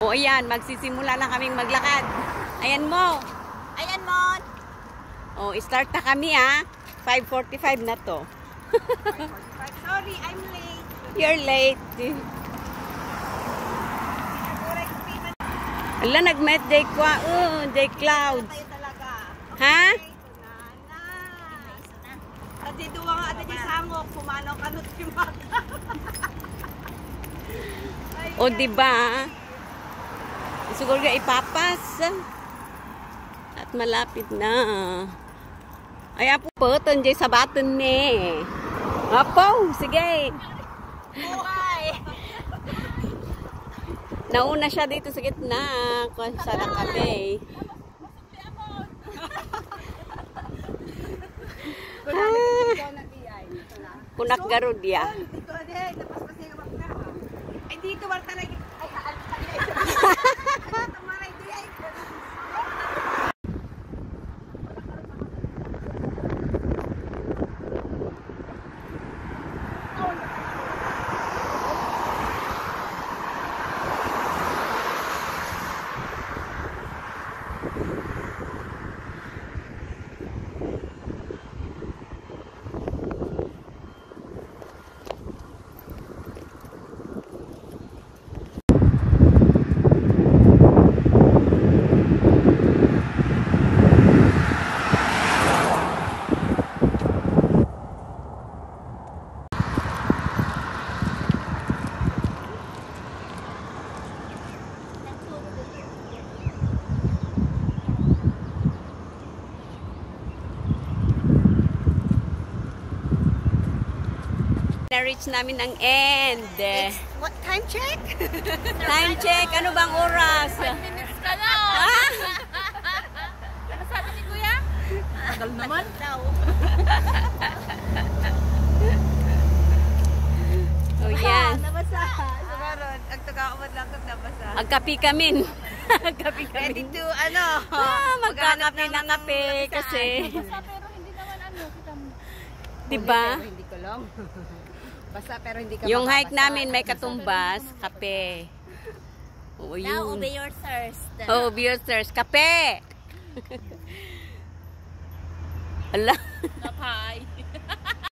O ayan, magsisimula na kaming maglakad. Ayan mo. Ayan, Mon. O, start na kami ha. 5:45 na to. 5:45. Sorry, I'm late. You're late. Ala, nag-met day kwa. Day clouds. Tayo talaga. Ha? At dito nga ata di sangok, pumanaw kanot yung mata. O, diba? Siguro nga ipapas. At malapit na. Ay, apo po, tunjay sa baton ni. Apo, sige. Buhay! Nauna siya dito sa gitna. Kung saan na kami. Kunak garod ya. Ay, dito war talaga. Ay, tumaray di ay. Na-reach namin ang end. What time check? Time check. Ano bang oras? 5 minutes ka na. Ano sabi ni Kuya? Tagal naman. Daw. Oh, yes. Nabasa. Sumaron. Ang tagakamad lang kang nabasa. Agkapi kami. Agkapi kami. Ready to, ano? Magkakapi ng kape kasi. Basta pero hindi naman ano. Diba? Hindi ko lang. Basta pero hindi ka Yung hike makabasa. namin may katumbas, kape. Oo, Now, yun. obey your thirst. Oh, beer thirst. Kape! Ala. Napay.